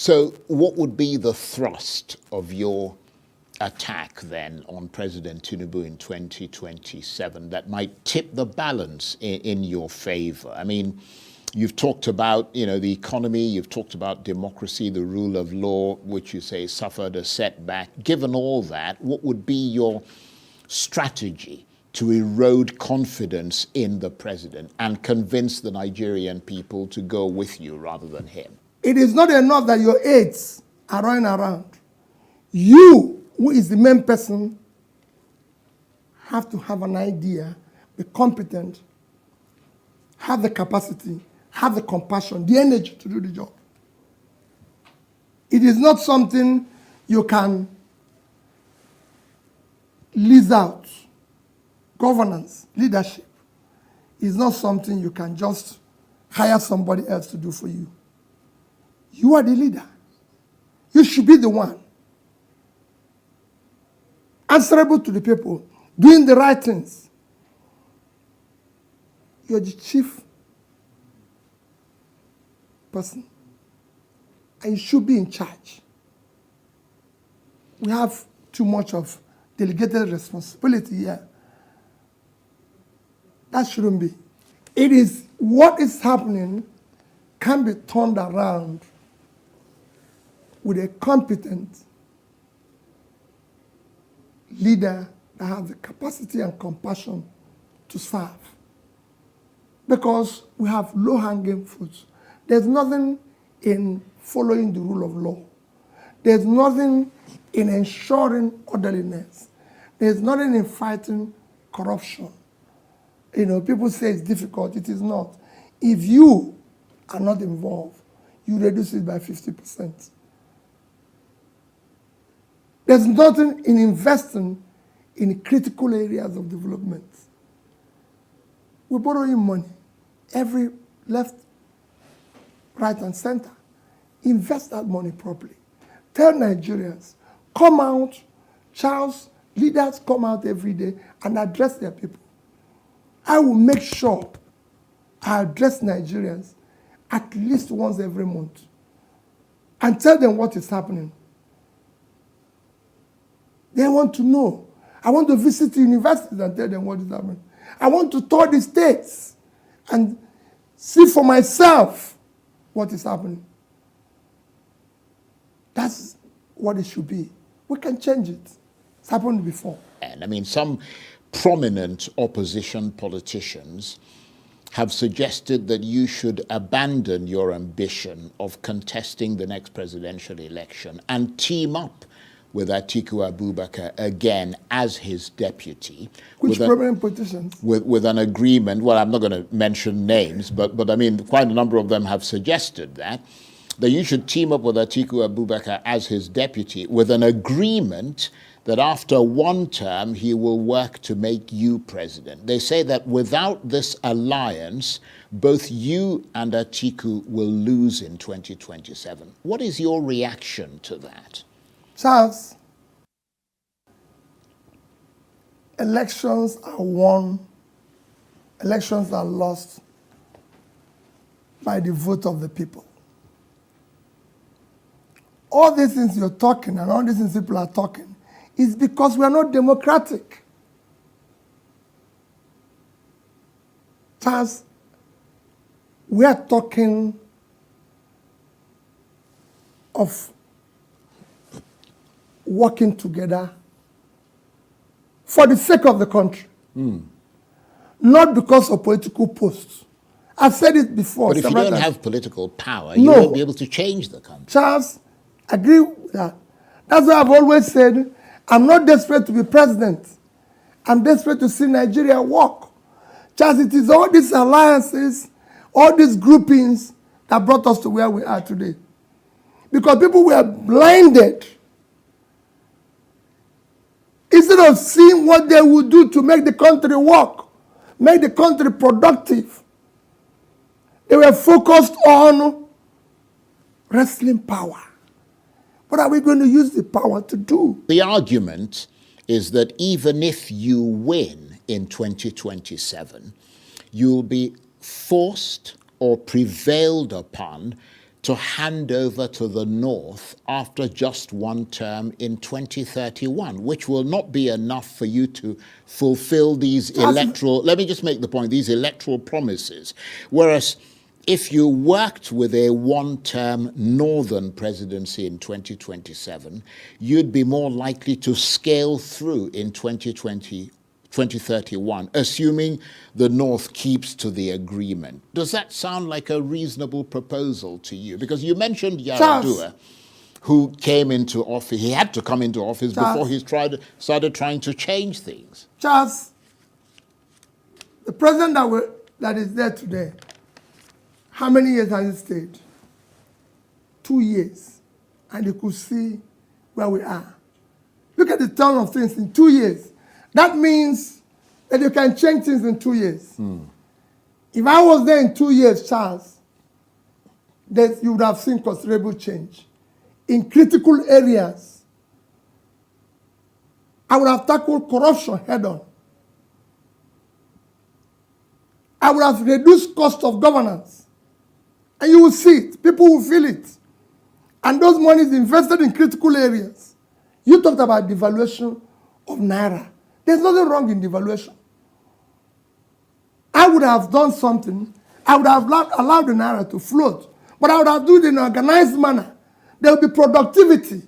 So what would be the thrust of your attack then on President Tinubu in 2027 that might tip the balance in your favor? I mean, you've talked about, the economy, you've talked about democracy, the rule of law, which you say suffered a setback. Given all that, what would be your strategy to erode confidence in the president and convince the Nigerian people to go with you rather than him? It is not enough that your aides are running around. You, who is the main person, have to have an idea, be competent, have the capacity, have the compassion, the energy to do the job. It is not something you can lease out. Governance, leadership, is not something you can just hire somebody else to do for you. You are the leader. You should be the one answerable to the people, doing the right things. You're the chief person, and you should be in charge. We have too much of delegated responsibility here. That shouldn't be. It is what is happening can be turned around with a competent leader that has the capacity and compassion to serve. Because we have low-hanging fruits. There's nothing in following the rule of law. There's nothing in ensuring orderliness. There's nothing in fighting corruption. People say it's difficult. It is not. If you are not involved, you reduce it by 50%. There's nothing in investing in critical areas of development. We're borrowing money, every left, right, and center. Invest that money properly. Tell Nigerians, come out, Charles, leaders come out every day and address their people. I will make sure I address Nigerians at least once every month and tell them what is happening. They want to know. I want to visit universities and tell them what is happening. I want to tour the states and see for myself what is happening. That's what it should be. We can change it. It's happened before. And I mean, some prominent opposition politicians have suggested that you should abandon your ambition of contesting the next presidential election and team up with Atiku Abubakar again as his deputy. Which prominent politicians? With an agreement, well, I'm not going to mention names, but I mean, quite a number of them have suggested that you should team up with Atiku Abubakar as his deputy with an agreement that after one term, he will work to make you president. They say that without this alliance, both you and Atiku will lose in 2027. What is your reaction to that? Charles, elections are won, elections are lost by the vote of the people. All these things you're talking and all these things people are talking is because we are not democratic. Charles, we are talking of working together for the sake of the country, not because of political posts. I've said it before. But if you don't have political power, you won't be able to change the country. Charles, agree with that. That's why I've always said, I'm not desperate to be president. I'm desperate to see Nigeria work. Charles, it is all these alliances, all these groupings that brought us to where we are today. Because people were blinded. Instead of seeing what they would do to make the country work, make the country productive, they were focused on wrestling power. What are we going to use the power to do? The argument is that even if you win in 2027, you'll be forced or prevailed upon to hand over to the North after just one term in 2031, which will not be enough for you to fulfill these electoral, let me just make the point, these electoral promises. Whereas if you worked with a one-term Northern presidency in 2027, you'd be more likely to scale through in 2031, assuming the North keeps to the agreement. Does that sound like a reasonable proposal to you? Because you mentioned Yaradua, who came into office. He had to come into office before he started trying to change things. Charles, the president that is there today, how many years has he stayed? 2 years. And you could see where we are. Look at the turn of things in 2 years. That means that you can change things in 2 years. If I was there in 2 years, Charles, that you would have seen considerable change. In critical areas, I would have tackled corruption head on. I would have reduced cost of governance. And you will see it. People will feel it. And those monies invested in critical areas. You talked about devaluation of Naira. There's nothing wrong in devaluation. I would have done something. I would have allowed the Naira to float. But I would have done it in an organized manner. There will be productivity.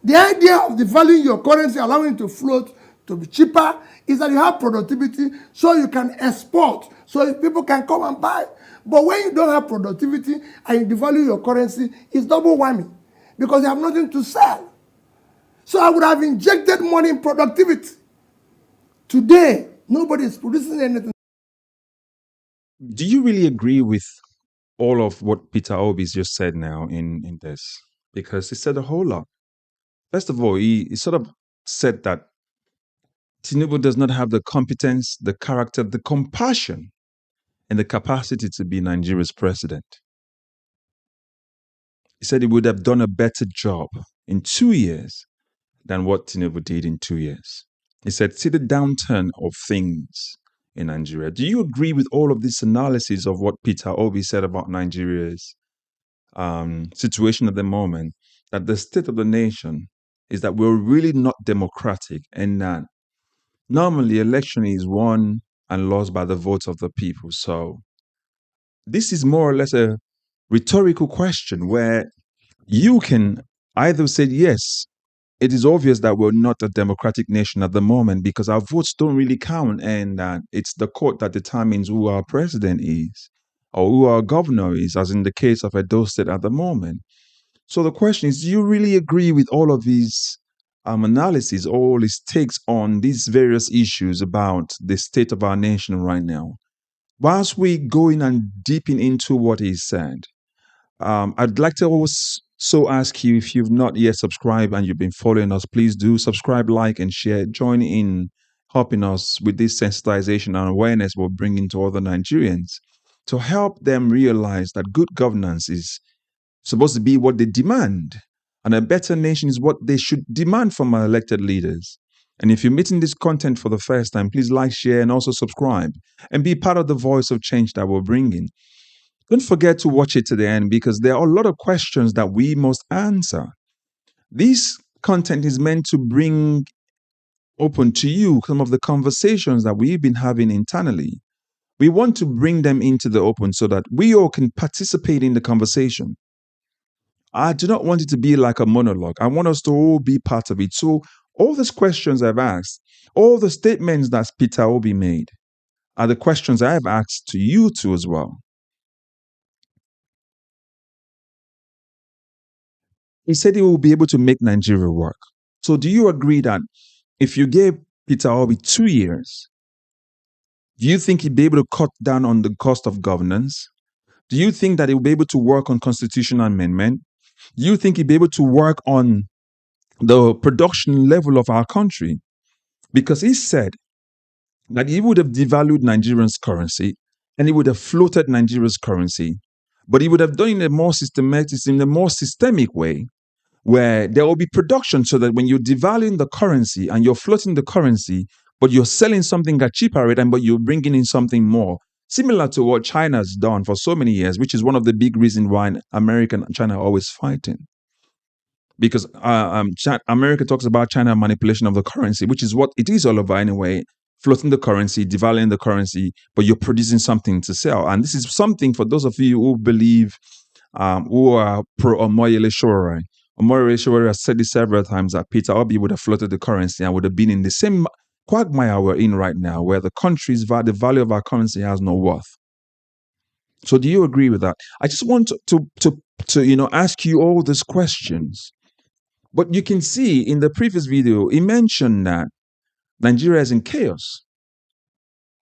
The idea of devaluing your currency, allowing it to float, to be cheaper, is that you have productivity so you can export, so people can come and buy. But when you don't have productivity and you devalue your currency, it's double whammy because you have nothing to sell. So I would have injected money in productivity. Today, nobody is producing anything. Do you really agree with all of what Peter Obi just said now in this? Because he said a whole lot. First of all, he sort of said that Tinubu does not have the competence, the character, the compassion, and the capacity to be Nigeria's president. He said he would have done a better job in 2 years than what Tinubu did in 2 years. He said, see the downturn of things in Nigeria. Do you agree with all of this analysis of what Peter Obi said about Nigeria's situation at the moment, that the state of the nation is that we're really not democratic and that normally election is won and lost by the votes of the people? So this is more or less a rhetorical question where you can either say, yes, it is obvious that we're not a democratic nation at the moment because our votes don't really count and it's the court that determines who our president is or who our governor is, as in the case of Edo State at the moment. So the question is, do you really agree with all of these analysis, all his takes on these various issues about the state of our nation right now? Whilst we going and deeping into what he said, I'd like to also ask you, if you've not yet subscribed and you've been following us, please do subscribe, like, and share. Join in helping us with this sensitization and awareness we're bringing to other Nigerians to help them realize that good governance is supposed to be what they demand, and a better nation is what they should demand from our elected leaders. And if you're meeting this content for the first time, please like, share, and also subscribe and be part of the voice of change that we're bringing. Don't forget to watch it to the end because there are a lot of questions that we must answer. This content is meant to bring open to you some of the conversations that we've been having internally. We want to bring them into the open so that we all can participate in the conversation. I do not want it to be like a monologue. I want us to all be part of it. So all these questions I've asked, all the statements that Peter Obi made are the questions I have asked to you too as well. He said he will be able to make Nigeria work. So do you agree that if you gave Peter Obi 2 years, do you think he'd be able to cut down on the cost of governance? Do you think that he will be able to work on constitutional amendment? Do you think he'd be able to work on the production level of our country? Because he said that he would have devalued Nigeria's currency and he would have floated Nigeria's currency, but he would have done it in a more systemic way, where there will be production so that when you're devaluing the currency and you're floating the currency, but you're selling something at cheaper rate, but you're bringing in something more, similar to what China has done for so many years, which is one of the big reasons why America and China are always fighting. Because America talks about China manipulation of the currency, which is what it is all over anyway, floating the currency, devaluing the currency, but you're producing something to sell. And this is something for those of you who believe, who are pro Omoyele Sowore. Omoyele Sowore has said this several times that Peter Obi would have floated the currency and would have been in the same quagmire we're in right now, where the the value of our currency has no worth. So do you agree with that? I just want to ask you all these questions. But you can see in the previous video, he mentioned that Nigeria is in chaos.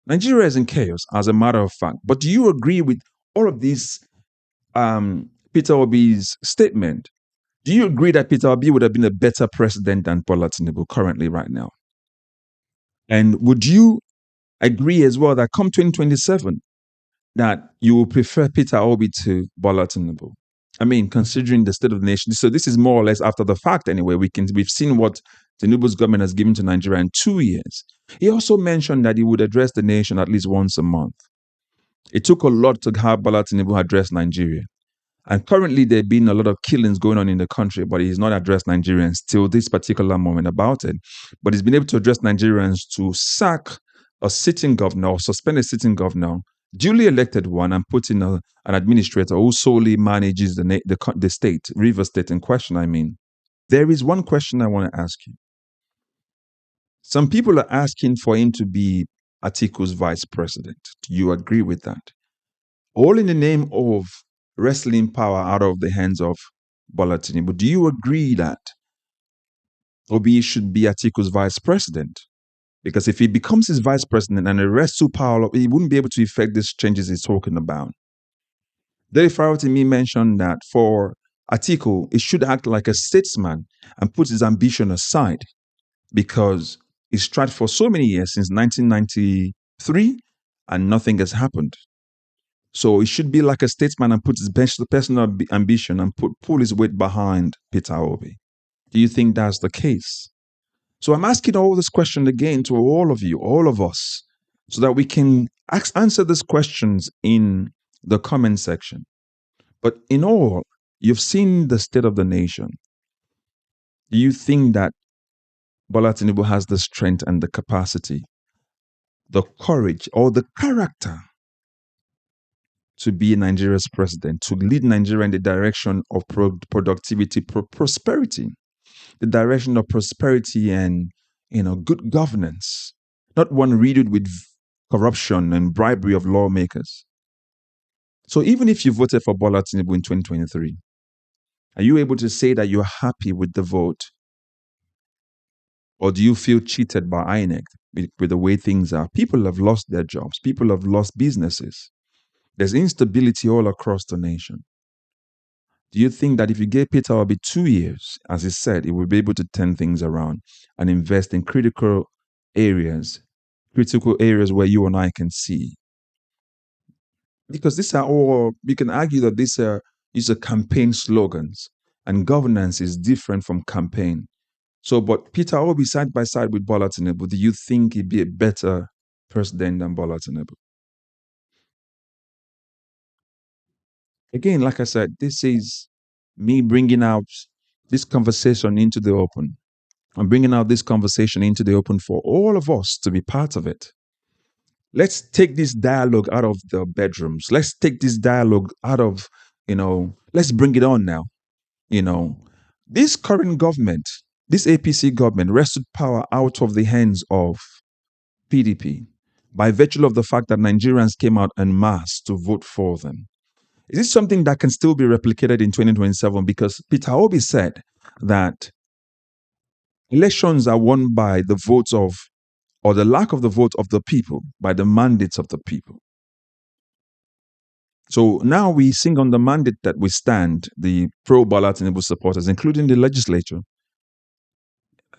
Nigeria is in chaos, as a matter of fact. But do you agree with all of this, Peter Obi's statement? Do you agree that Peter Obi would have been a better president than Bola Tinubu currently right now? And would you agree as well that come 2027, that you will prefer Peter Obi to Bola Tinubu? I mean, considering the state of the nation. So this is more or less after the fact anyway. We've seen what Tinubu's government has given to Nigeria in 2 years. He also mentioned that he would address the nation at least once a month. It took a lot to have Bola Tinubu address Nigeria. And currently there have been a lot of killings going on in the country, but he's not addressed Nigerians till this particular moment about it. But he's been able to address Nigerians to sack a sitting governor or suspend a sitting governor, duly elected one, and put in an administrator who solely manages the state, River State in question, I mean. There is one question I want to ask you. Some people are asking for him to be Atiku's vice president. Do you agree with that? All in the name of wrestling power out of the hands of Bola Tinubu. Do you agree that Obi should be Atiku's vice president? Because if he becomes his vice president and the rest to power, he wouldn't be able to effect these changes he's talking about. Dele Farotimi mentioned that for Atiku, he should act like a statesman and put his ambition aside, because he's tried for so many years, since 1993, and nothing has happened. So he should be like a statesman and put his personal ambition and pull his weight behind Peter Obi. Do you think that's the case? So I'm asking all this question again to all of you, all of us, so that we can answer these questions in the comment section. But in all, you've seen the state of the nation. Do you think that Bola Tinubu has the strength and the capacity, the courage, or the character to be Nigeria's president, to lead Nigeria in the direction of productivity, prosperity, the direction of prosperity and good governance, not one riddled with corruption and bribery of lawmakers? So even if you voted for Bola Tinubu in 2023, are you able to say that you're happy with the vote? Or do you feel cheated by INEC with the way things are? People have lost their jobs. People have lost businesses. There's instability all across the nation. Do you think that if you gave Peter Obi 2 years, as he said, he will be able to turn things around and invest in critical areas where you and I can see? Because these are all, we can argue that these are campaign slogans, and governance is different from campaign. So, but Peter Obi side by side with Bola Tinubu, do you think he'd be a better president than Bola Tinubu? Again, like I said, this is me bringing out this conversation into the open. I'm bringing out this conversation into the open for all of us to be part of it. Let's take this dialogue out of the bedrooms. Let's take this dialogue out of, let's bring it on now. This current government, this APC government, wrested power out of the hands of PDP by virtue of the fact that Nigerians came out en masse to vote for them. Is this something that can still be replicated in 2027? Because Peter Obi said that elections are won by the votes of, or the lack of the vote of the people, by the mandates of the people. So now we sing on the mandate that we stand, the pro-Bola Tinubu supporters, including the legislature.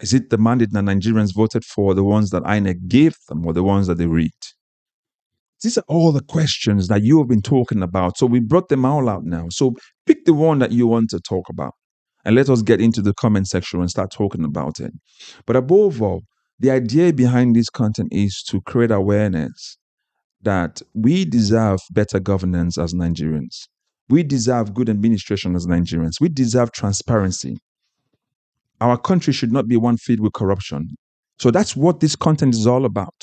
Is it the mandate that Nigerians voted for, the ones that INEC gave them, or the ones that they rigged? These are all the questions that you have been talking about. So we brought them all out now. So pick the one that you want to talk about, and let us get into the comment section and start talking about it. But above all, the idea behind this content is to create awareness that we deserve better governance as Nigerians. We deserve good administration as Nigerians. We deserve transparency. Our country should not be one filled with corruption. So that's what this content is all about.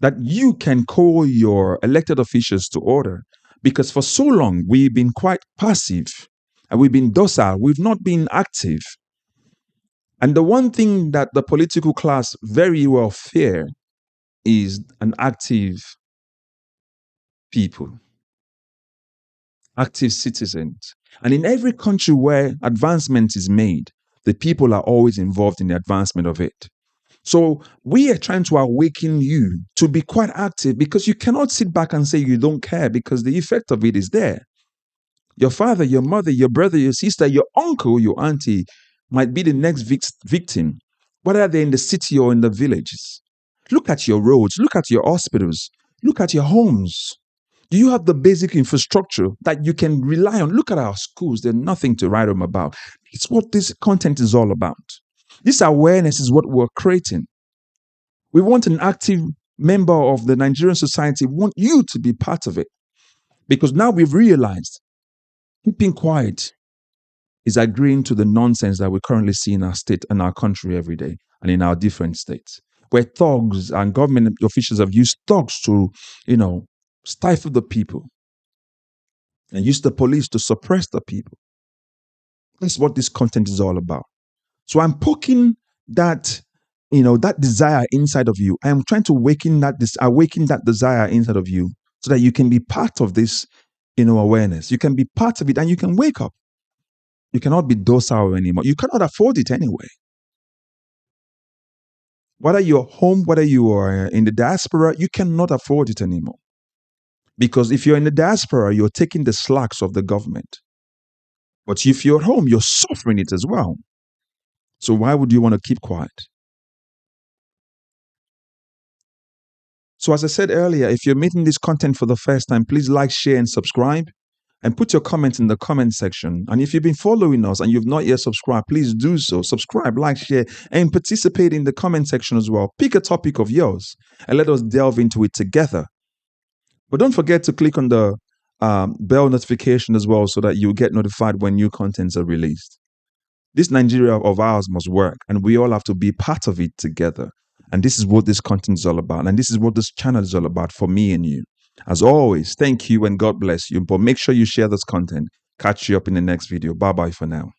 That you can call your elected officials to order. Because for so long, we've been quite passive and we've been docile. We've not been active. And the one thing that the political class very well fear is an active people, active citizens. And in every country where advancement is made, the people are always involved in the advancement of it. So we are trying to awaken you to be quite active, because you cannot sit back and say you don't care, because the effect of it is there. Your father, your mother, your brother, your sister, your uncle, your auntie might be the next victim, whether they're in the city or in the villages. Look at your roads, look at your hospitals, look at your homes. Do you have the basic infrastructure that you can rely on? Look at our schools. There's nothing to write home about. It's what this content is all about. This awareness is what we're creating. We want an active member of the Nigerian society. We want you to be part of it. Because now we've realized keeping quiet is agreeing to the nonsense that we currently see in our state and our country every day and in our different states, where thugs and government officials have used thugs to, stifle the people and use the police to suppress the people. That's what this content is all about. So I'm poking that, that desire inside of you. I am trying to awaken that desire inside of you so that you can be part of this, awareness. You can be part of it and you can wake up. You cannot be docile anymore. You cannot afford it anyway. Whether you're home, whether you are in the diaspora, you cannot afford it anymore. Because if you're in the diaspora, you're taking the slacks of the government. But if you're at home, you're suffering it as well. So why would you want to keep quiet? So as I said earlier, if you're meeting this content for the first time, please like, share, and subscribe. And put your comments in the comment section. And if you've been following us and you've not yet subscribed, please do so. Subscribe, like, share, and participate in the comment section as well. Pick a topic of yours and let us delve into it together. But don't forget to click on the bell notification as well so that you get notified when new contents are released. This Nigeria of ours must work, and we all have to be part of it together. And this is what this content is all about. And this is what this channel is all about for me and you. As always, thank you and God bless you. But make sure you share this content. Catch you up in the next video. Bye-bye for now.